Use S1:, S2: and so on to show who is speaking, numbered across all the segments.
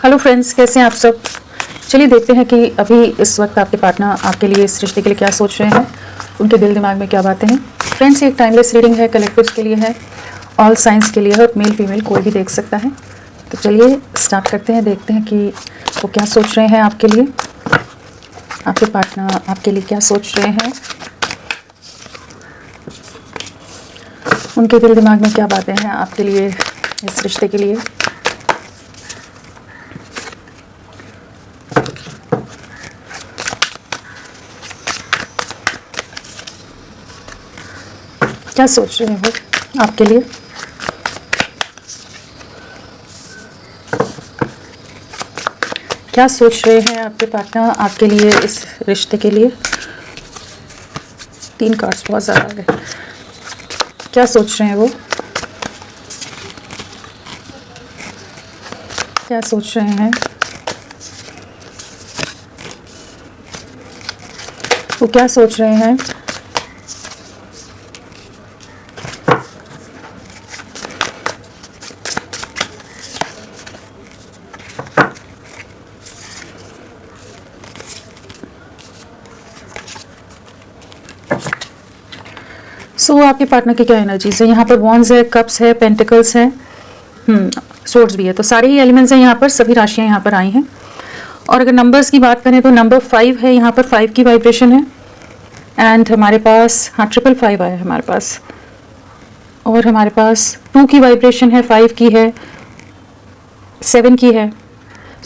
S1: Hello friends, कैसे हैं आप सब। चलिए देखते हैं कि अभी इस वक्त आपके पार्टनर आपके लिए, इस रिश्ते के लिए क्या सोच रहे हैं, उनके दिल दिमाग में क्या बातें हैं। फ्रेंड्स, ये एक टाइमलेस रीडिंग है, कलेक्टिव्स के लिए है, ऑल साइंस के लिए है और मेल फीमेल कोई भी देख सकता है। तो चलिए स्टार्ट करते हैं, देखते हैं कि वो क्या सोच रहे हैं आपके लिए, आपके पार्टनर आपके लिए क्या सोच रहे हैं, उनके दिल दिमाग में क्या बातें हैं आपके लिए, इस रिश्ते के लिए। क्या सोच रहे हैं वो आपके लिए। क्या सोच रहे हैं आपके पार्टनर आपके लिए, इस रिश्ते के लिए। 3 कार्ड्स बहुत ज़्यादा आ गए। क्या सोच रहे हैं वो, क्या सोच रहे हैं वो, क्या सोच रहे हैं। आपके पार्टनर की क्या एनर्जीज है। यहाँ पर वॉन्ड्स है, कप्स है, पेंटिकल्स है, सोर्ड्स भी है। तो सारे ही एलिमेंट्स हैं यहाँ पर, सभी राशियाँ यहाँ पर आई हैं। और अगर नंबर्स की बात करें तो नंबर 5 है यहाँ पर, 5 की वाइब्रेशन है। एंड हमारे पास 555 आया है हमारे पास, और हमारे पास 2 की वाइब्रेशन है, 5 की है, 7 की है।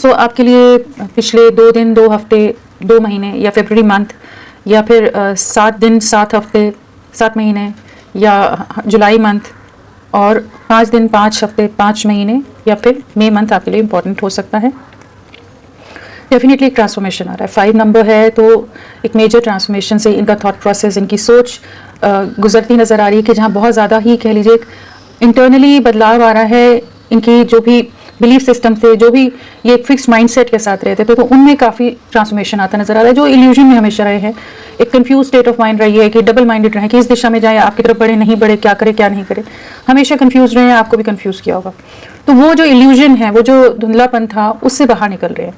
S1: आपके लिए पिछले 2 दिन, 2 हफ्ते, 2 महीने या फरवरी मंथ, या फिर 7 दिन, 7 हफ्ते, 7 महीने, या जुलाई मंथ, और 5 दिन, 5 हफ्ते, 5 महीने, या फिर मई मंथ आपके लिए इम्पॉर्टेंट हो सकता है। डेफिनेटली एक ट्रांसफॉर्मेशन आ रहा है। 5 नंबर है तो एक मेजर ट्रांसफॉर्मेशन से इनका थॉट प्रोसेस, इनकी सोच गुजरती नज़र आ रही है कि जहाँ बहुत ज़्यादा ही कह लीजिए इंटरनली बदलाव आ रहा है। इनकी जो भी बिलीफ सिस्टम थे, जो भी ये एक फिक्स्ड माइंडसेट के साथ रहते थे, तो उनमें काफ़ी ट्रांसफॉर्मेशन आता नजर आ रहा है। जो इल्यूजन में हमेशा रहे हैं, एक कंफ्यूज स्टेट ऑफ माइंड रही है कि डबल माइंडेड रहे कि इस दिशा में जाए, आपकी तरफ बढ़े, नहीं बढ़े, क्या करे क्या नहीं करे, हमेशा कंफ्यूज रहे हैं। आपको भी कंफ्यूज किया होगा। तो वो जो इल्यूजन है, वो जो धुंधलापन था, उससे बाहर निकल रहे हैं।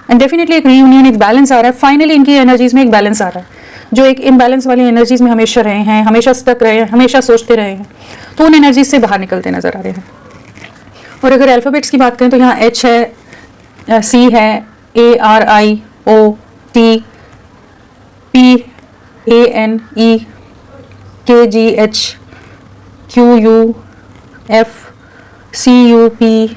S1: एंड डेफिनेटली एक रीयूनियन, एक बैलेंस आ रहा है। फाइनली इनकी एनर्जीज में एक बैलेंस आ रहा है। जो एक इम्बैलेंस वाली एनर्जीज में हमेशा रहे हैं, हमेशा स्टक रहे हैं, हमेशा सोचते रहे हैं, तो उन एनर्जीज से बाहर निकलते नजर आ रहे हैं। और अगर अल्फ़ाबेट्स की बात करें तो यहाँ H है, C है, ARIOT, PANE, KGH, QUF, CUPW,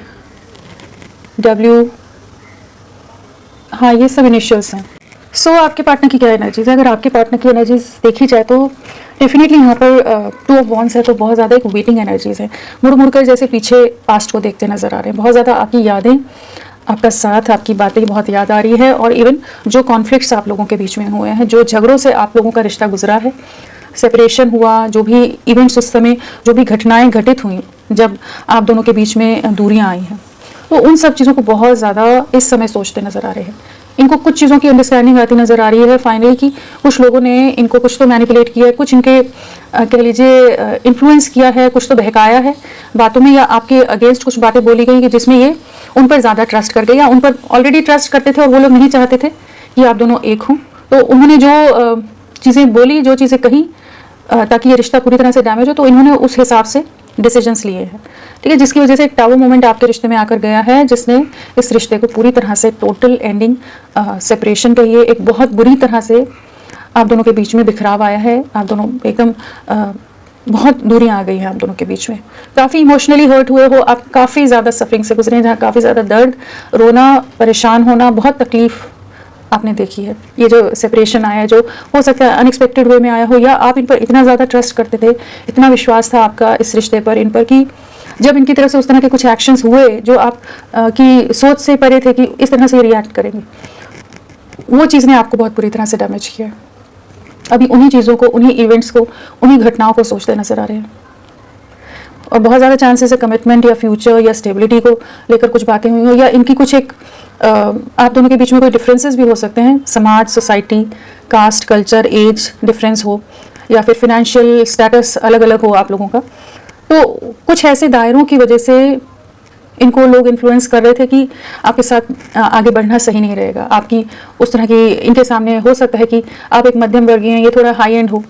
S1: हाँ, ये सब इनिशियल्स हैं। आपके पार्टनर की क्या एनर्जीज है। अगर आपके पार्टनर की एनर्जीज देखी जाए तो डेफिनेटली यहाँ पर 2 ऑफ वॉन्ड्स है, तो बहुत ज़्यादा एक वेटिंग एनर्जीज है। मुड़ मुड़कर जैसे पीछे पास्ट को देखते नजर आ रहे हैं। बहुत ज़्यादा आपकी यादें, आपका साथ, आपकी बातें बहुत याद आ रही है। और इवन जो कॉन्फ्लिक्ट्स आप लोगों के बीच में हुए हैं, जो झगड़ों से आप लोगों का रिश्ता गुजरा है, सेपरेशन हुआ, जो भी इवेंट्स उस समय, जो भी घटनाएं घटित हुई जब आप दोनों के बीच में दूरियां आई हैं, तो उन सब चीज़ों को बहुत ज़्यादा इस समय सोचते नजर आ रहे हैं। इनको कुछ चीज़ों की अंडरस्टैंडिंग आती नज़र आ रही है फाइनली कि कुछ लोगों ने इनको कुछ तो मैनिपुलेट किया है, कुछ इनके कह लीजिए इन्फ्लुएंस किया है, कुछ तो बहकाया है बातों में, या आपके अगेंस्ट कुछ बातें बोली गई कि जिसमें ये उन पर ज़्यादा ट्रस्ट कर गए, या उन पर ऑलरेडी ट्रस्ट करते थे और वो लोग नहीं चाहते थे कि आप दोनों एक हों। तो उन्होंने जो चीज़ें बोली, जो चीज़ें कही, ताकि ये रिश्ता पूरी तरह से डैमेज हो, तो इन्होंने उस हिसाब से डिसीजंस लिए हैं। ठीक है, जिसकी वजह से एक टावर मोमेंट आपके रिश्ते में आकर गया है, जिसने इस रिश्ते को पूरी तरह से टोटल एंडिंग, सेपरेशन कहिए, एक बहुत बुरी तरह से आप दोनों के बीच में बिखराव आया है। आप दोनों एकदम बहुत दूरियां आ गई हैं आप दोनों के बीच में। काफ़ी इमोशनली हर्ट हुए हो आप, काफ़ी ज़्यादा सफरिंग से गुजरे हैं, जहाँ काफ़ी ज़्यादा दर्द, रोना, परेशान होना, बहुत तकलीफ आपने देखी है। ये जो सेपरेशन आया है, जो हो सकता है अनएक्सपेक्टेड वे में आया हो, या आप इन पर इतना ज़्यादा ट्रस्ट करते थे, इतना विश्वास था आपका इस रिश्ते पर, इन पर, कि जब इनकी तरफ से उस तरह के कुछ एक्शंस हुए जो आप की सोच से परे थे कि इस तरह से रिएक्ट करेंगे, वो चीज़ ने आपको बहुत बुरी तरह से डैमेज किया। अभी उन्हीं चीज़ों को, उन्हीं इवेंट्स को, उन्हीं घटनाओं को सोचते नजर आ रहे हैं। और बहुत ज़्यादा चांसेस है कमिटमेंट या फ्यूचर या स्टेबिलिटी को लेकर कुछ बातें हुई हो, या इनकी कुछ एक आप दोनों के बीच में कोई डिफरेंसेस भी हो सकते हैं। समाज, society, caste, culture, age difference हो, या फिर फिनेंशियल स्टेटस अलग अलग हो आप लोगों का। तो कुछ ऐसे दायरों की वजह से इनको लोग इन्फ्लुएंस कर रहे थे कि आपके साथ आगे बढ़ना सही नहीं रहेगा, आपकी उस तरह की इनके सामने हो सकता है कि आप एक मध्यम वर्गीय हैं, ये थोड़ा हाई एंड हो।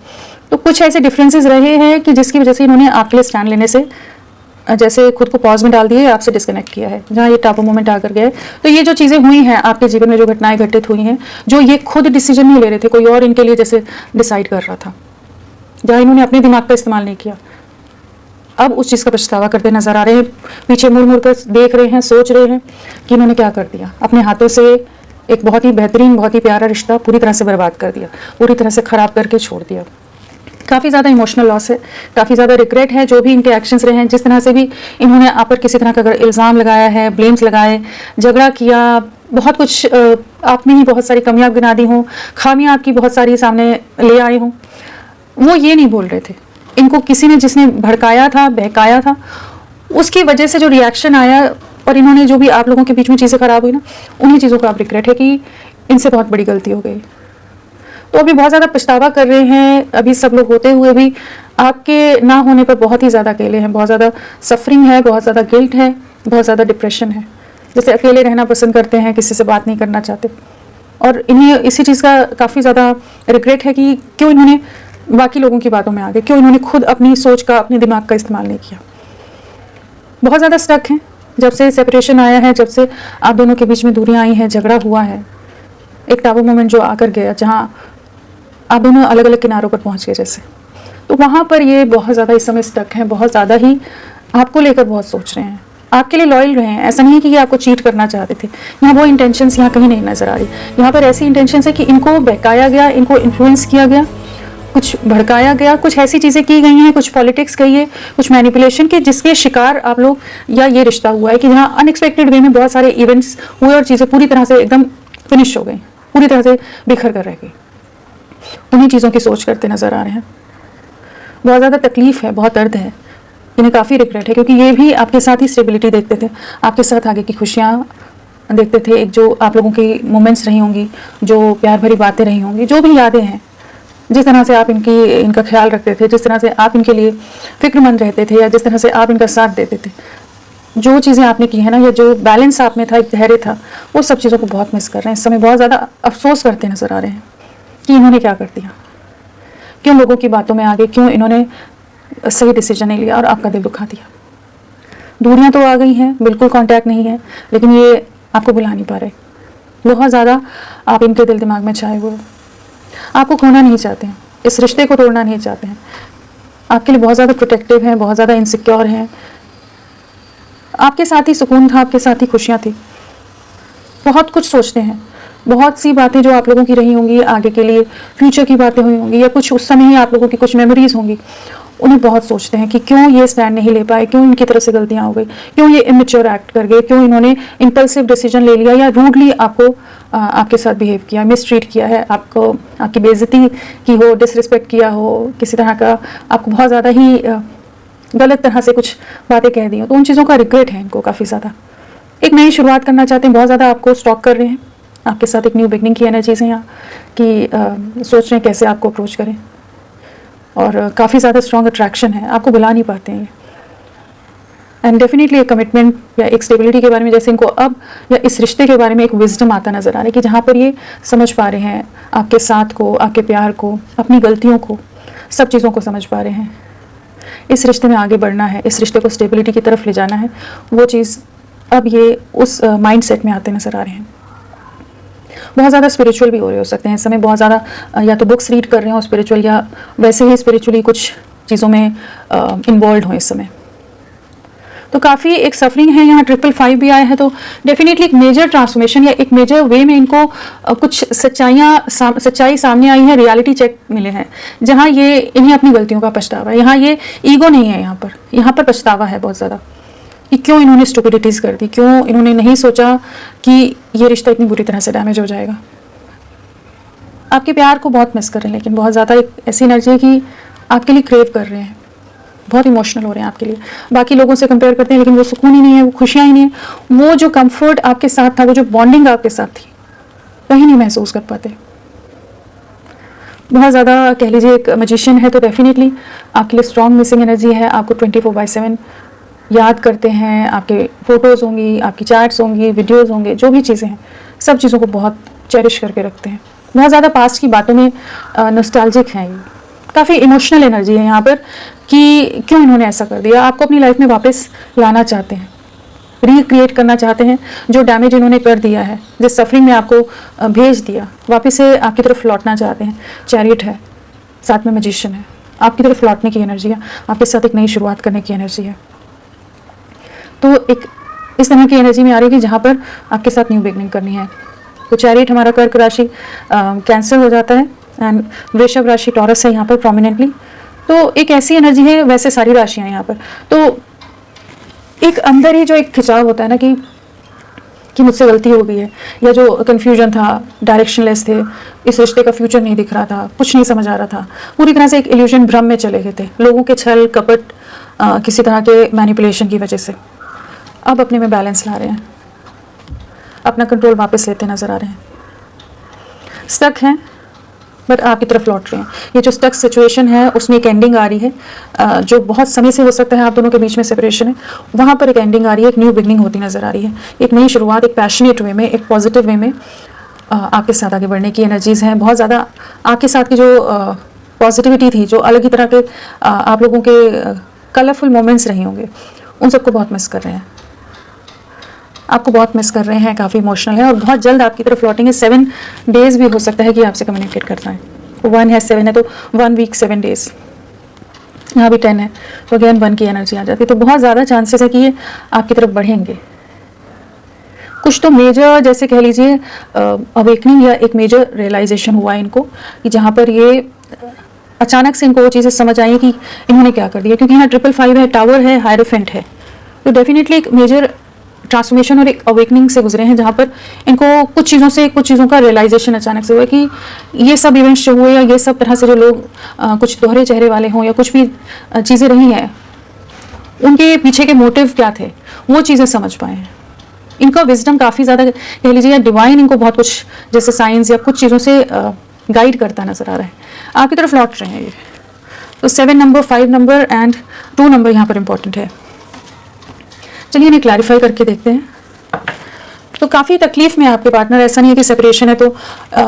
S1: तो कुछ ऐसे डिफरेंसेस रहे हैं कि जिसकी वजह से इन्होंने आपके लिए स्टैंड लेने से जैसे खुद को पॉज में डाल दिए, आपसे डिस्कनेक्ट किया है, जहाँ ये टापू मोमेंट आकर गए। तो ये जो चीज़ें हुई हैं आपके जीवन में, जो घटनाएं घटित हुई हैं, जो ये खुद डिसीजन नहीं ले रहे थे, कोई और इनके लिए जैसे डिसाइड कर रहा था, जहाँ इन्होंने अपने दिमाग का इस्तेमाल नहीं किया, अब उस चीज़ का पछतावा करते नजर आ रहे हैं। पीछे मुड़ मुड़ कर देख रहे हैं, सोच रहे हैं कि इन्होंने क्या कर दिया, अपने हाथों से एक बहुत ही बेहतरीन, बहुत ही प्यारा रिश्ता पूरी तरह से बर्बाद कर दिया, पूरी तरह से ख़राब करके छोड़ दिया। काफ़ी ज़्यादा इमोशनल लॉस है, काफ़ी ज़्यादा रिग्रेट है जो भी इनके एक्शंस रहे हैं, जिस तरह से भी इन्होंने आप पर किसी तरह का अगर इल्ज़ाम लगाया है, ब्लेम्स लगाए, झगड़ा किया, बहुत कुछ आप में ही बहुत सारी कमियां गिना दी हों, खामियां आपकी बहुत सारी सामने ले आए हों, वो ये नहीं बोल रहे थे। इनको किसी ने जिसने भड़काया था, बहकाया था, उसकी वजह से जो रिएक्शन आया और इन्होंने जो भी आप लोगों के बीच में चीज़ें खराब हुई ना, उन्हीं चीज़ों का आप रिग्रेट है कि इनसे बहुत बड़ी गलती हो गई। तो अभी बहुत ज़्यादा पछतावा कर रहे हैं, अभी सब लोग होते हुए भी आपके ना होने पर बहुत ही ज़्यादा अकेले हैं, बहुत ज़्यादा सफरिंग है, बहुत ज़्यादा गिल्ट है, बहुत ज़्यादा डिप्रेशन है। जैसे अकेले रहना पसंद करते हैं, किसी से बात नहीं करना चाहते, और इन्हें इसी चीज़ का काफ़ी ज़्यादा रिग्रेट है कि क्यों इन्होंने बाकी लोगों की बातों में आ गए, क्यों इन्होंने खुद अपनी सोच का, अपने दिमाग का इस्तेमाल नहीं किया। बहुत ज़्यादा स्टक हैं जब से सेपरेशन आया है, जब से आप दोनों के बीच में दूरियां आई हैं, झगड़ा हुआ है, एक टाबू मोमेंट जो आकर गया, जहाँ आप दोनों अलग अलग किनारों पर पहुंच गए जैसे, तो वहाँ पर ये बहुत ज़्यादा इस समय स्टक हैं, बहुत ज़्यादा ही आपको लेकर बहुत सोच रहे हैं, आपके लिए लॉयल रहे हैं। ऐसा नहीं है कि ये आपको चीट करना चाहते थे, यहाँ वो इंटेंशंस यहाँ कहीं नहीं नजर आ रही। यहाँ पर ऐसी इंटेंशंस है कि इनको बहकाया गया, इनको इन्फ्लुएंस किया गया, कुछ भड़काया गया, कुछ ऐसी चीज़ें की गई हैं, कुछ पॉलिटिक्स कही है, कुछ मैनिपुलेशन के, जिसके शिकार आप लोग या ये रिश्ता हुआ है कि जहाँ अनएक्सपेक्टेड वे में बहुत सारे इवेंट्स हुए और चीज़ें पूरी तरह से एकदम फिनिश हो गई, पूरी तरह से बिखर कर रह गई। उन्हीं चीज़ों की सोच करते नज़र आ रहे हैं। बहुत ज़्यादा तकलीफ़ है, बहुत दर्द है, इन्हें काफ़ी रिग्रेट है, क्योंकि ये भी आपके साथ ही स्टेबिलिटी देखते थे, आपके साथ आगे की खुशियाँ देखते थे, एक जो आप लोगों की मोमेंट्स रही होंगी, जो प्यार भरी बातें रही होंगी, जो भी यादें हैं, जिस तरह से आप इनका ख्याल रखते थे, जिस तरह से आप इनके लिए फिक्रमंद रहते थे, या जिस तरह से आप इनका साथ देते थे, जो चीज़ें आपने की है ना, या जो बैलेंस आप में था, एक धैर्य था, वो सब चीज़ों को बहुत मिस कर रहे हैं इस समय। बहुत ज़्यादा अफसोस करते नज़र आ रहे हैं कि इन्होंने क्या कर दिया, क्यों लोगों की बातों में आ गए, क्यों इन्होंने सही डिसीजन नहीं लिया और आपका दिल दुखा दिया। दूरियां तो आ गई हैं, बिल्कुल कांटेक्ट नहीं है, लेकिन ये आपको भुला नहीं पा रहे। बहुत ज़्यादा आप इनके दिल दिमाग में छाए हुए, आपको खोना नहीं चाहते हैं, इस रिश्ते को तोड़ना नहीं चाहते हैं, आपके लिए बहुत ज़्यादा प्रोटेक्टिव हैं, बहुत ज़्यादा इनसिक्योर हैं। आपके साथ ही सुकून था, आपके साथ ही खुशियाँ थी, बहुत कुछ सोचते हैं, बहुत सी बातें जो आप लोगों की रही होंगी आगे के लिए, फ्यूचर की बातें हुई होंगी, या कुछ उस समय ही आप लोगों की कुछ मेमोरीज होंगी, उन्हें बहुत सोचते हैं कि क्यों ये स्टैंड नहीं ले पाए, क्यों इनकी तरफ से गलतियां हो गई, क्यों ये इमेच्योर एक्ट कर गए, क्यों इन्होंने इम्पल्सिव डिसीजन ले लिया, या रूडली आपको आपके साथ बिहेव किया, मिसट्रीट किया है, आपको आपकी बेइज्जती की हो, डिसरिस्पेक्ट किया हो, किसी तरह का आपको बहुत ज़्यादा ही गलत तरह से कुछ बातें कह दी हो, तो उन चीज़ों का रिग्रेट है इनको काफ़ी ज़्यादा। एक नई शुरुआत करना चाहते हैं, बहुत ज़्यादा आपको स्टॉक कर रहे हैं, आपके साथ एक न्यू बिगनिंग की एनर्जीज हैं यहाँ कि सोच रहे हैं कैसे आपको अप्रोच करें, और काफ़ी ज़्यादा स्ट्रॉन्ग अट्रैक्शन है, आपको बुला नहीं पाते हैं। एंड डेफिनेटली एक कमिटमेंट या एक स्टेबिलिटी के बारे में, जैसे इनको अब या इस रिश्ते के बारे में एक विजडम आता नज़र आ रहा है कि जहाँ पर ये समझ पा रहे हैं आपके साथ को, आपके प्यार को, अपनी गलतियों को, सब चीज़ों को समझ पा रहे हैं। इस रिश्ते में आगे बढ़ना है, इस रिश्ते को स्टेबिलिटी की तरफ ले जाना है, वो चीज़ अब ये उस माइंड सेट में आते नज़र आ रहे हैं। बहुत ज़्यादा स्पिरिचुअल भी हो रहे हो सकते हैं इस समय, बहुत ज़्यादा या तो बुक्स रीड कर रहे हो स्पिरिचुअल, या वैसे ही स्पिरिचुअली कुछ चीज़ों में इन्वॉल्व हो इस समय। तो काफ़ी एक सफरिंग है यहाँ, 555 भी आया है, तो डेफिनेटली एक मेजर ट्रांसफॉर्मेशन या एक मेजर वे में इनको कुछ सच्चाई सामने आई है, रियलिटी चेक मिले हैं, जहाँ ये इन्हें अपनी गलतियों का पछतावा है। यहाँ ये ईगो नहीं है, यहाँ पर पछतावा है बहुत ज़्यादा कि क्यों इन्होंने स्टुपिडिटीज़ कर दी, क्यों इन्होंने नहीं सोचा कि ये रिश्ता इतनी बुरी तरह से डैमेज हो जाएगा। आपके प्यार को बहुत मिस कर रहे हैं, लेकिन बहुत ज़्यादा एक ऐसी एनर्जी है कि आपके लिए क्रेव कर रहे हैं, बहुत इमोशनल हो रहे हैं आपके लिए, बाकी लोगों से कंपेयर करते हैं, लेकिन वो सुकून ही नहीं है, वो खुशियाँ ही नहीं है, वो जो कंफर्ट आपके साथ था, वो जो बॉन्डिंग आपके साथ थी, कहीं नहीं महसूस कर पाते। बहुत ज़्यादा कह लीजिए एक मैजिशियन है, तो डेफिनेटली आपके लिए स्ट्रॉन्ग मिसिंग एनर्जी है, आपको 24/7 याद करते हैं, आपके फ़ोटोज़ होंगी, आपकी चैट्स होंगी, वीडियोज़ होंगे, जो भी चीज़ें हैं, सब चीज़ों को बहुत चेरिश करके रखते हैं। बहुत ज़्यादा पास्ट की बातों में नॉस्टैल्जिक हैं ये। काफ़ी इमोशनल एनर्जी है यहाँ पर कि क्यों इन्होंने ऐसा कर दिया। आपको अपनी लाइफ में वापस लाना चाहते हैं, रिक्रिएट करना चाहते हैं जो डैमेज इन्होंने कर दिया है, जिस सफरिंग में आपको भेज दिया, वापस से आपकी तरफ लौटना चाहते हैं। चैरियट है, साथ में मैजिशियन है, आपकी तरफ लौटने की एनर्जी है, आपके साथ एक नई शुरुआत करने की एनर्जी है। तो एक इस तरह की एनर्जी में आ रही है कि जहाँ पर आपके साथ न्यू बिगनिंग करनी है। तो चैरियट हमारा कर्क राशि कैंसर हो जाता है एंड वृषभ राशि टॉरस है यहाँ पर प्रोमिनेंटली। तो एक ऐसी एनर्जी है, वैसे सारी राशियाँ यहाँ पर, तो एक अंदर ही जो एक खिंचाव होता है ना कि मुझसे गलती हो गई है, या जो कन्फ्यूजन था, डायरेक्शनलेस थे, इस रिश्ते का फ्यूचर नहीं दिख रहा था, कुछ नहीं समझ आ रहा था, पूरी तरह से एक इल्यूजन भ्रम में चले गए थे, लोगों के छल कपट, किसी तरह के मैनिपुलेशन की वजह से। अब अपने में बैलेंस ला रहे हैं, अपना कंट्रोल वापस लेते नजर आ रहे हैं। स्टक हैं बट आपकी तरफ लौट रहे हैं। ये जो स्टक सिचुएशन है उसमें एक एंडिंग आ रही है, जो बहुत समय से हो सकता है आप दोनों के बीच में सेपरेशन है, वहाँ पर एक एंडिंग आ रही है, एक न्यू बिगनिंग होती नजर आ रही है, एक नई शुरुआत, एक पैशनेट वे में, एक पॉजिटिव वे में आपके साथ आगे बढ़ने की एनर्जीज हैं। बहुत ज़्यादा आपके साथ की जो पॉजिटिविटी थी, जो अलग ही तरह के आप लोगों के कलरफुल मोमेंट्स रहे होंगे, उन सबको बहुत मिस कर रहे हैं, आपको बहुत मिस कर रहे हैं, काफ़ी इमोशनल है और बहुत जल्द आपकी तरफ लौटेंगे। 7 डेज भी हो सकता है कि आपसे कम्युनिकेट करता है। 1 है, 7 है, तो 1 वीक 7 डेज। यहाँ भी 10 है, तो अगेन 1 की एनर्जी आ जाती है। तो बहुत ज़्यादा चांसेस है कि ये आपकी तरफ बढ़ेंगे। कुछ तो मेजर, जैसे कह लीजिए अवेकनिंग या एक मेजर रियलाइजेशन हुआ इनको, कि जहाँ पर ये अचानक से इनको वो चीज़ें समझ आई कि इन्होंने क्या कर दिया। क्योंकि यहाँ 555 है, टावर है, हायरोफेंट है, तो डेफिनेटली एक मेजर ट्रांसफॉर्मेशन और एक अवेकनिंग से गुजरे हैं, जहाँ पर इनको कुछ चीज़ों का रियलाइजेशन अचानक से हुआ कि ये सब इवेंट्स जो हुए, या ये सब तरह से जो लोग कुछ दोहरे चेहरे वाले हों, या कुछ भी चीज़ें रही हैं, उनके पीछे के मोटिव क्या थे, वो चीज़ें समझ पाए हैं। इनका विजडम काफ़ी ज़्यादा कह लीजिए, या डिवाइन इनको बहुत कुछ जैसे साइंस या कुछ चीज़ों से गाइड करता नजर आ रहा है। आपकी तरफ लौट रहे हैं ये। तो 7 नंबर, 5 नंबर एंड 2 नंबर यहाँ पर इंपॉर्टेंट है। चलिए इन्हें क्लैरिफाई करके देखते हैं। तो काफ़ी तकलीफ में आपके पार्टनर, ऐसा नहीं है कि सेपरेशन है तो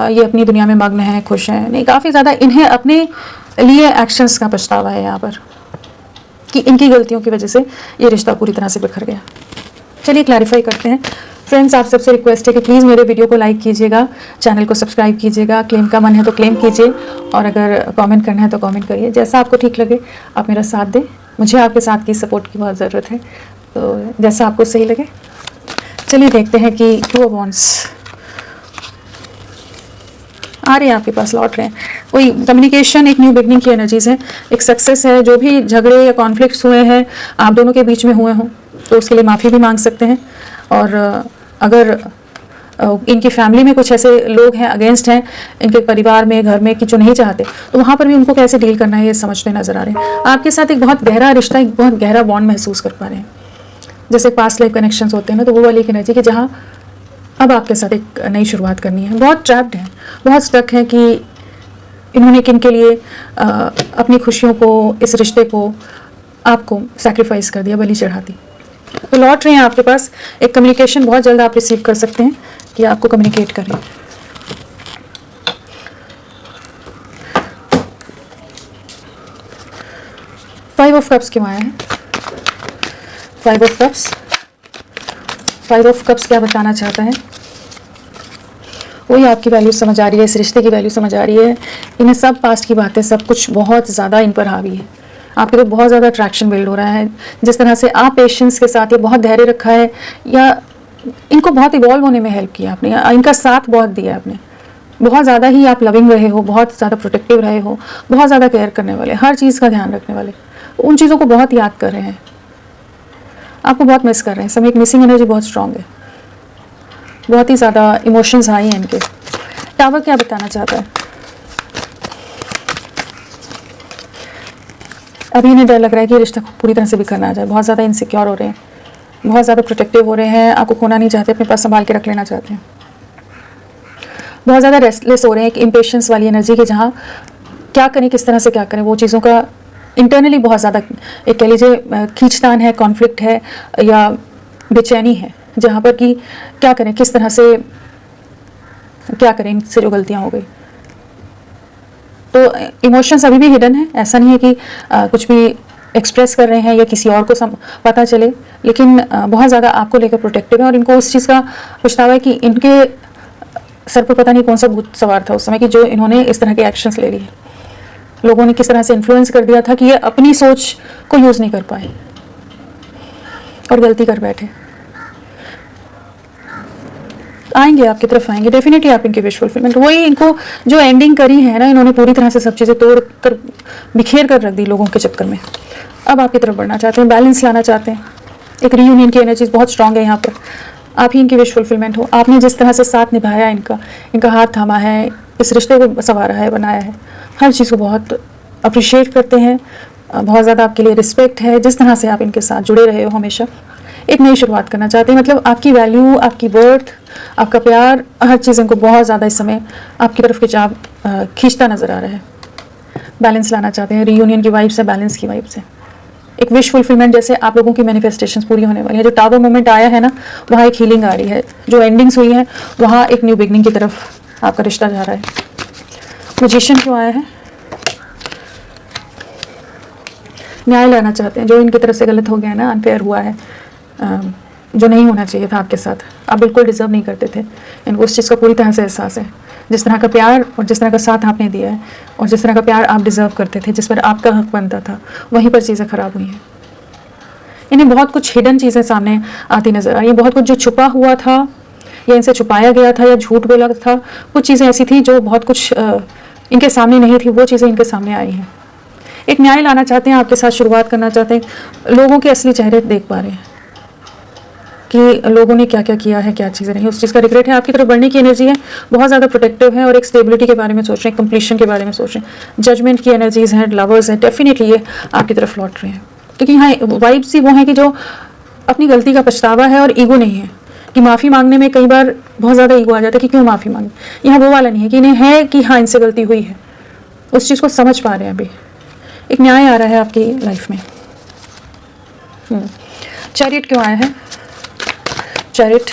S1: ये अपनी दुनिया में मग्न है, खुश हैं, नहीं, काफ़ी ज़्यादा इन्हें अपने लिए एक्शंस का पछतावा है यहाँ पर, कि इनकी गलतियों की वजह से ये रिश्ता पूरी तरह से बिखर गया। चलिए क्लैरिफाई करते हैं। फ्रेंड्स, आप सबसे रिक्वेस्ट है कि प्लीज़ मेरे वीडियो को लाइक कीजिएगा, चैनल को सब्सक्राइब कीजिएगा, क्लेम का मन है तो क्लेम कीजिए, और अगर कमेंट करना है तो कमेंट करिए। जैसा आपको ठीक लगे आप मेरा साथ दें, मुझे आपके साथ की सपोर्ट की बहुत ज़रूरत है, तो जैसा आपको सही लगे। चलिए देखते हैं कि 2 ऑफ वांड्स आ रहे हैं आपके पास, लौट रहे हैं। कोई कम्युनिकेशन, एक न्यू बिगनिंग की एनर्जीज है, एक सक्सेस है। जो भी झगड़े या कॉन्फ्लिक्ट्स हुए हैं आप दोनों के बीच में हुए हों, तो उसके लिए माफ़ी भी मांग सकते हैं। और अगर इनकी फैमिली में कुछ ऐसे लोग हैं, अगेंस्ट हैं इनके परिवार में, घर में, कि जो नहीं चाहते, तो वहाँ पर भी उनको कैसे डील करना है ये समझते नजर आ रहे हैं। आपके साथ एक बहुत गहरा रिश्ता, एक बहुत गहरा बॉन्ड महसूस कर पा रहे हैं, जैसे पास्ट लाइफ कनेक्शंस होते हैं ना, तो वो वाली एक एनर्जी कि जहाँ अब आपके साथ एक नई शुरुआत करनी है। बहुत ट्रैप्ड हैं, बहुत स्टक हैं कि इन्होंने किन के लिए अपनी खुशियों को, इस रिश्ते को, आपको सैक्रिफाइस कर दिया, बलि चढ़ा दी। तो लौट रहे हैं आपके पास। एक कम्युनिकेशन बहुत जल्द आप रिसीव कर सकते हैं कि आपको कम्युनिकेट करें। फाइव ऑफ कप्स क्यों आया है? 5 ऑफ कप्स, 5 ऑफ कप्स क्या बताना चाहता है? वही आपकी वैल्यू समझ आ रही है, इस रिश्ते की वैल्यू समझ आ रही है। इन्हें सब पास्ट की बातें, सब कुछ बहुत ज़्यादा इन पर हावी है। आपके तो बहुत ज़्यादा अट्रैक्शन बिल्ड हो रहा है। जिस तरह से आप पेशेंस के साथ, ये बहुत धैर्य रखा है, या इनको बहुत इवॉल्व होने में हेल्प किया आपने, इनका साथ बहुत दिया आपने। बहुत ज़्यादा ही आप लविंग रहे हो, बहुत ज़्यादा प्रोटेक्टिव रहे हो, बहुत ज़्यादा केयर करने वाले, हर चीज़ का ध्यान रखने वाले। उन चीज़ों को बहुत याद कर रहे हैं, आपको बहुत मिस कर रहे हैं। समय एक मिसिंग एनर्जी बहुत स्ट्रांग है, बहुत ही ज़्यादा इमोशंस हाई हैं इनके। टावर क्या बताना चाहता है? अभी इन्हें डर लग रहा है कि रिश्ता पूरी तरह से बिखर ना जाए। बहुत ज़्यादा इनसिक्योर हो रहे हैं, बहुत ज़्यादा प्रोटेक्टिव हो रहे हैं, आपको खोना नहीं चाहते, अपने पास संभाल के रख लेना चाहते हैं। बहुत ज़्यादा रेस्टलेस हो रहे हैं, एक इम्पेशंस वाली एनर्जी की, जहाँ क्या करें, किस तरह से क्या करें, वो चीज़ों का इंटरनली बहुत ज़्यादा एक कह लीजिए खींचतान है, कॉन्फ्लिक्ट है या बेचैनी है, जहाँ पर कि क्या करें, किस तरह से क्या करें इनसे जो गलतियाँ हो गई। तो इमोशंस अभी भी हिडन है, ऐसा नहीं है कि कुछ भी एक्सप्रेस कर रहे हैं या किसी और को पता चले, लेकिन बहुत ज़्यादा आपको लेकर प्रोटेक्टिव है और इनको उस चीज़ का पछतावा है कि इनके सर पर पता नहीं कौन सा भूत सवार था उस समय कि जो इन्होंने इस तरह के एक्शंस ले लिए। लोगों ने किस तरह से इन्फ्लुएंस कर दिया था कि ये अपनी सोच को यूज़ नहीं कर पाए और गलती कर बैठे। आएंगे आपकी तरफ, आएंगे डेफिनेटली आप इनकी विश फुलफिलमेंट। वही इनको जो एंडिंग करी है ना, इन्होंने पूरी तरह से सब चीज़ें तोड़ कर बिखेर कर रख दी लोगों के चक्कर में। अब आपकी तरफ बढ़ना चाहते हैं, बैलेंस लाना चाहते हैं, एक रीयूनियन की एनर्जीज बहुत स्ट्रांग है यहाँ पर। आप ही इनकी विश फुलफिलमेंट हो। आपने जिस तरह से साथ निभाया इनका हाथ थामा है, इस रिश्ते को संवारा है, बनाया है, हर चीज़ को बहुत अप्रिशिएट करते हैं, बहुत ज़्यादा आपके लिए रिस्पेक्ट है जिस तरह से आप इनके साथ जुड़े रहे हो हमेशा। एक नई शुरुआत करना चाहते हैं, मतलब आपकी वैल्यू, आपकी वर्थ, आपका प्यार, हर चीज़ इनको बहुत ज़्यादा इस समय आपकी तरफ खींचता नज़र आ रहा है। बैलेंस लाना चाहते हैं, रीयूनियन की वाइब से, बैलेंस की वाइब से, एक विश फुलफिलमेंट, जैसे आप लोगों की मैनिफेस्टेशंस पूरी होने वाली है। जो टावर मोमेंट आया है ना, वहाँ एक हीलिंग आ रही है, जो एंडिंग्स हुई है वहाँ एक न्यू बिगनिंग की तरफ आपका रिश्ता जा रहा है। मैजिशियन क्यों आया है? न्याय लाना चाहते हैं, जो इनकी तरफ से गलत हो गया है ना, अनफेयर हुआ है, जो नहीं होना चाहिए था आपके साथ, आप बिल्कुल डिजर्व नहीं करते थे। इनको उस चीज़ का पूरी तरह से एहसास है, जिस तरह का प्यार और जिस तरह का साथ आपने दिया है और जिस तरह का प्यार आप डिज़र्व करते थे, जिस पर आपका हक बनता था, वहीं पर चीज़ें ख़राब हुई हैं। इन्हें बहुत कुछ हिडन चीज़ें सामने आती नज़र आ रही हैं, बहुत कुछ जो छुपा हुआ था या इनसे छुपाया गया था या झूठ बोला था, कुछ चीज़ें ऐसी थी जो बहुत कुछ इनके सामने नहीं थी, वो चीज़ें इनके सामने आई हैं। एक न्याय लाना चाहते हैं, आपके साथ शुरुआत करना चाहते हैं, लोगों के असली चेहरे देख पा रहे हैं कि लोगों ने क्या क्या किया है, क्या चीज़ें नहीं, उस चीज़ का रिग्रेट है। आपकी तरफ बढ़ने की एनर्जी है, बहुत ज़्यादा प्रोटेक्टिव है और एक स्टेबिलिटी के बारे में सोच रहे हैं, कंप्लीशन के बारे में सोच रहे हैं, जजमेंट की एनर्जीज हैं, लवर्स हैं, डेफिनेटली ये आपकी तरफ लौट रहे हैं। क्योंकि हाँ, वाइब्स ही वो हैं कि जो अपनी गलती का पछतावा है और ईगो नहीं है कि माफ़ी मांगने में कई बार बहुत ज़्यादा ईगो आ जाता है कि क्यों माफ़ी मांगे। यहाँ वो वाला नहीं है कि इन्हें है कि हाँ इनसे गलती हुई है, उस चीज़ को समझ पा रहे हैं। अभी एक न्याय आ रहा है आपकी लाइफ में। चैरियट क्यों आया है? चैरियट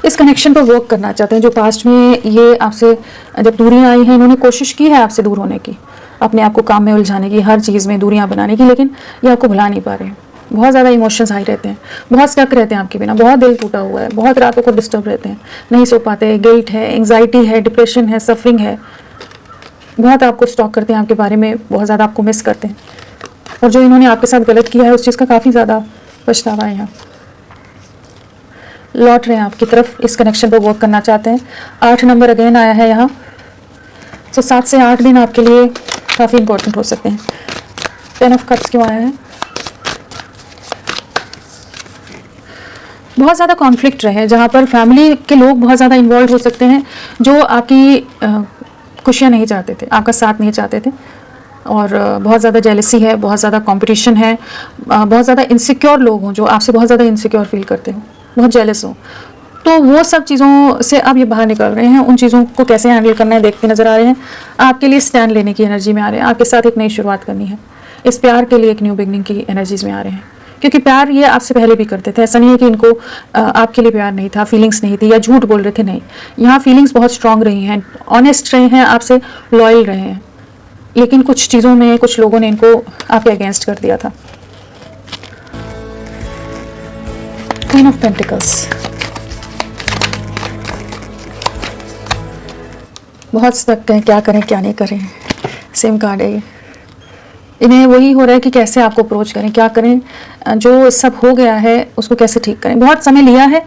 S1: इस कनेक्शन पर वर्क करना चाहते हैं, जो पास्ट में ये आपसे जब दूरियां आई हैं, इन्होंने कोशिश की है आपसे दूर होने की, अपने आप को काम में उलझाने की, हर चीज़ में दूरियां बनाने की, लेकिन ये आपको भुला नहीं पा रहे हैं। बहुत ज़्यादा इमोशंस हाई रहते हैं, बहुत स्टक रहते हैं आपके बिना, बहुत दिल टूटा हुआ है, बहुत रातों को डिस्टर्ब रहते हैं, नहीं सो पाते, गिल्ट है, एंग्जाइटी है, डिप्रेशन है, सफरिंग है, बहुत आपको स्टॉक करते हैं, आपके बारे में बहुत ज़्यादा आपको मिस करते हैं और जो इन्होंने आपके साथ गलत किया है उस चीज़ का काफ़ी ज़्यादा पछतावा है। यहाँ लौट रहे हैं आपकी तरफ, इस कनेक्शन पर वर्क करना चाहते हैं। 8 नंबर अगेन आया है यहाँ, तो 7 से 8 दिन आपके लिए काफ़ी इंपॉर्टेंट हो सकते हैं। 10 ऑफ कप्स क्यों आया है? बहुत ज़्यादा कॉन्फ्लिक्ट रहे हैं, जहाँ पर फैमिली के लोग बहुत ज़्यादा इन्वॉल्व हो सकते हैं, जो आपकी खुशियाँ नहीं चाहते थे, आपका साथ नहीं चाहते थे, और बहुत ज़्यादा जेलसी है, बहुत ज़्यादा कंपटीशन है, बहुत ज़्यादा इनसिक्योर लोग हों जो आपसे बहुत ज़्यादा इनसिक्योर फील करते हो, बहुत जेलस हो, तो वो सब चीज़ों से अब ये बाहर निकल रहे हैं। उन चीज़ों को कैसे हैंडल करना है देखते नज़र आ रहे हैं। आपके लिए स्टैंड लेने की एनर्जी में आ रहे हैं, आपके साथ एक नई शुरुआत करनी है, इस प्यार के लिए एक न्यू बिगनिंग की एनर्जीज में आ रहे हैं, क्योंकि प्यार ये आपसे पहले भी करते थे। ऐसा नहीं है कि इनको आपके लिए प्यार नहीं था, फीलिंग्स नहीं थी या झूठ बोल रहे थे, नहीं, यहाँ फीलिंग्स बहुत स्ट्रांग रही हैं, ऑनेस्ट रहे हैं, आपसे लॉयल रहे हैं, लेकिन कुछ चीज़ों में कुछ लोगों ने इनको आपके अगेंस्ट कर दिया था। क्वीन ऑफ पेंटिकल्स बहुत स्टक हैं, क्या करें क्या नहीं करें, सेम कार्ड है ये। इन्हें वही हो रहा है कि कैसे आपको अप्रोच करें, क्या करें, जो सब हो गया है उसको कैसे ठीक करें। बहुत समय लिया है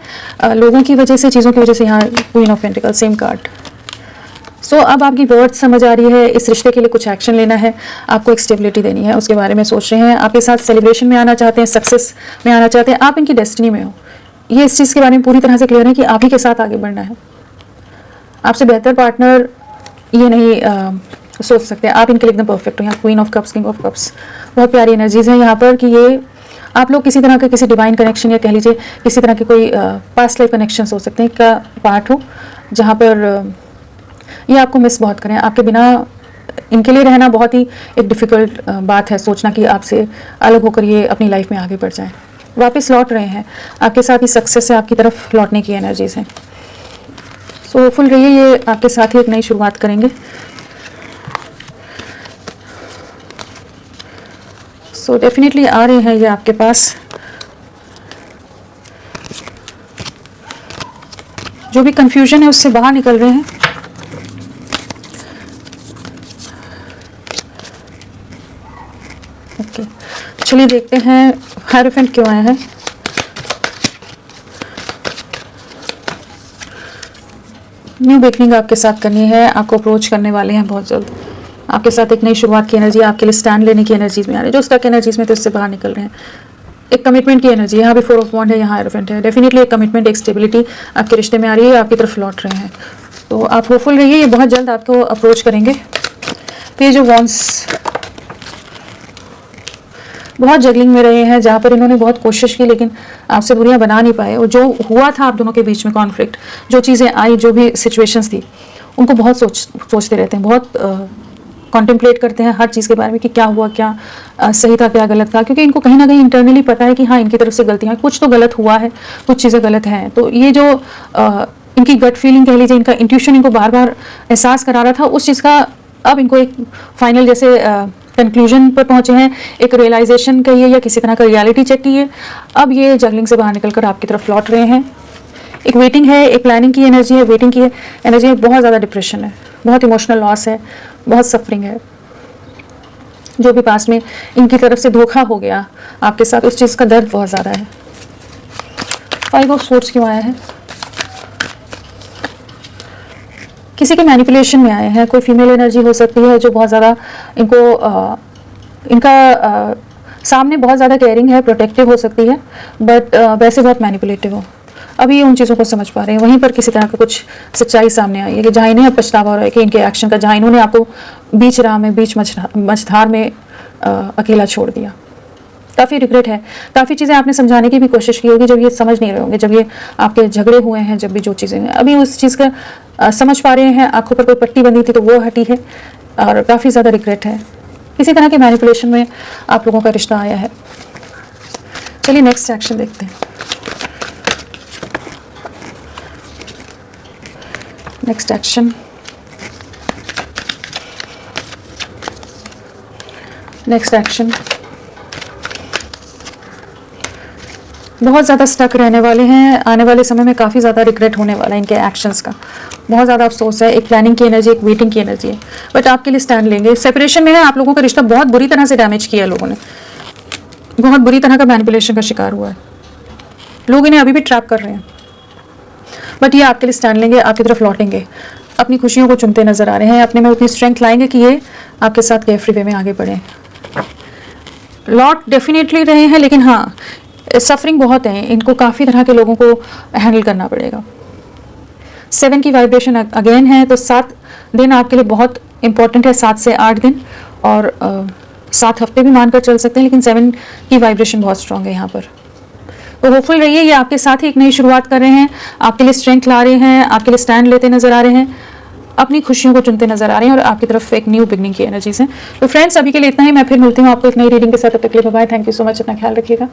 S1: लोगों की वजह से, चीज़ों की वजह से। यहाँ queen of pentacles same card. So अब आपकी वर्ड समझ आ रही है, इस रिश्ते के लिए कुछ एक्शन लेना है, आपको एक स्टेबिलिटी देनी है, उसके बारे में सोच रहे हैं। आपके साथ सेलिब्रेशन में आना चाहते हैं, सक्सेस में आना चाहते हैं, आप इनकी डेस्टिनी में हो, ये इस चीज़ के बारे में पूरी तरह से क्लियर है कि आप ही के साथ आगे बढ़ना है। आपसे बेहतर पार्टनर ये नहीं सोच सकते, आप इनके लिए एकदम परफेक्ट हो। यहाँ queen of cups, king of cups, बहुत प्यारी एनर्जीज हैं यहाँ पर कि ये आप लोग किसी तरह के किसी डिवाइन कनेक्शन या कह लीजिए किसी तरह के कोई पास्ट लाइफ कनेक्शन हो सकते हैं का पार्ट हो, जहाँ पर ये आपको मिस बहुत करें, आपके बिना इनके लिए रहना बहुत ही एक डिफ़िकल्ट बात है, सोचना कि आपसे अलग होकर ये अपनी लाइफ में आगे बढ़ जाए। वापस लौट रहे हैं, आपके साथ ही सक्सेस है, आपकी तरफ लौटने की एनर्जीज हैं। सो होपफुल रहिए, ये आपके साथ ही एक नई शुरुआत करेंगे। सो डेफिनेटली आ रहे हैं ये आपके पास। जो भी कंफ्यूजन है उससे बाहर निकल रहे हैं। ओके, चलिए देखते हैं हायरोफेंट क्यों आया है। न्यू बिगनिंग आपके साथ करनी है, आपको अप्रोच करने वाले हैं बहुत जल्द। आपके साथ एक नई शुरुआत की एनर्जी, आपके लिए स्टैंड लेने की एनर्जीज में आ रही है। जो स्टक एनर्जीज में तो इससे बाहर निकल रहे हैं। एक कमिटमेंट की एनर्जी, यहाँ पे 4 ऑफ वॉन्ड है, यहाँ हायरोफेंट है। डेफिनेटली एक कमिटमेंट, एक स्टेबिलिटी आपके रिश्ते में आ रही है, आपकी तरफ लौट रहे हैं। तो आप होपफुल रहिए, ये बहुत जल्द आपको अप्रोच करेंगे। पेज ऑफ वॉन्ड्स, बहुत जगलिंग में रहे हैं, जहाँ पर इन्होंने बहुत कोशिश की लेकिन आपसे दूरियां बना नहीं पाए। और जो हुआ था आप दोनों के बीच में कॉन्फ्लिक्ट, जो चीज़ें आई, जो भी सिचुएशंस थी, उनको बहुत सोचते रहते हैं, बहुत कॉन्टेम्पलेट करते हैं हर चीज़ के बारे में कि क्या हुआ, क्या सही था, क्या गलत था। क्योंकि इनको कहीं ना कहीं इंटरनली पता है कि हाँ, इनकी तरफ से गलतियाँ, कुछ तो गलत हुआ है, कुछ चीज़ें गलत हैं। तो ये जो इनकी गट फीलिंग कह लीजिए, इनका इंट्यूशन इनको बार बार एहसास करा रहा था, उस चीज़ का अब इनको एक फाइनल जैसे कंक्लूजन पर पहुंचे हैं, एक रियलाइजेशन कहिए या किसी तरह का रियलिटी चेक कीजिए। अब ये जगलिंग से बाहर निकलकर आपकी तरफ लौट रहे हैं। एक वेटिंग है, एक प्लानिंग की एनर्जी है, वेटिंग की एनर्जी है। बहुत ज़्यादा डिप्रेशन है, बहुत इमोशनल लॉस है, बहुत सफरिंग है। जो भी पास में इनकी तरफ से धोखा हो गया आपके साथ, उस चीज़ का दर्द बहुत ज़्यादा है। 5 ऑफ स्वॉर्ड्स क्यों आया है? किसी के मैनिपुलेशन में आए हैं। कोई फीमेल एनर्जी हो सकती है जो बहुत ज़्यादा इनका सामने बहुत ज़्यादा केयरिंग है, प्रोटेक्टिव हो सकती है, बट वैसे बहुत मैनिपुलेटिव हो। अभी उन चीज़ों को समझ पा रहे हैं। वहीं पर किसी तरह का कुछ सच्चाई सामने आई है कि जहाँ इन्हें अब पछतावा हो रहा है कि इनके एक्शन का, जहाँ इन्होंने आपको बीच राह में, बीच मझधार में अकेला छोड़ दिया। काफ़ी रिग्रेट है। काफ़ी चीज़ें आपने समझाने की भी कोशिश की होगी, जब ये समझ नहीं रहे होंगे, जब ये आपके झगड़े हुए हैं, जब भी जो चीज़ें हैं, अभी उस चीज़ का समझ पा रहे हैं। आंखों पर कोई पट्टी बंधी थी तो वो हटी है, और काफ़ी ज़्यादा रिग्रेट है। किसी तरह के मैनिपुलेशन में आप लोगों का रिश्ता आया है। चलिए नेक्स्ट एक्शन देखते हैं। Next action, next action. बहुत ज़्यादा स्टक रहने वाले हैं। आने वाले समय में काफ़ी ज़्यादा रिग्रेट होने वाला है इनके एक्शंस का। बहुत ज़्यादा अफसोस है। एक प्लानिंग की एनर्जी, एक वेटिंग की एनर्जी है, बट आपके लिए स्टैंड लेंगे। सेपरेशन में है, आप लोगों का रिश्ता बहुत बुरी तरह से डैमेज किया है लोगों ने, बहुत बुरी तरह का मैनिपुलेशन का शिकार हुआ है। लोग इन्हें अभी भी ट्रैप कर रहे हैं, बट ये आपके लिए स्टैंड लेंगे, आपकी तरफ लौटेंगे, अपनी खुशियों को चुनते नजर आ रहे हैं, अपने में उतनी स्ट्रेंथ लाएंगे कि ये आपके साथ केयरफ्री वे में आगे बढ़ें। लौट डेफिनेटली रहे हैं, लेकिन हाँ, सफरिंग बहुत है, इनको काफ़ी तरह के लोगों को हैंडल करना पड़ेगा। 7 की वाइब्रेशन अगेन है, तो 7 दिन आपके लिए बहुत इंपॉर्टेंट है। 7 से 8 दिन और 7 हफ्ते भी मानकर चल सकते हैं, लेकिन 7 की वाइब्रेशन बहुत स्ट्रांग है यहाँ पर। तो होपफुल रहिए, ये आपके साथ ही एक नई शुरुआत कर रहे हैं, आपके लिए स्ट्रेंथ ला रहे हैं, आपके लिए स्टैंड लेते नजर आ रहे हैं, अपनी खुशियों को चुनते नजर आ रहे हैं, और आपकी तरफ एक न्यू बिगनिंग की एनर्जीज हैं। तो फ्रेंड्स, अभी के लिए इतना ही। मैं फिर मिलती हूँ आपको एक नई रीडिंग के साथ। तब तक के लिए bye. Thank you so much, अपना ख्याल रखिएगा।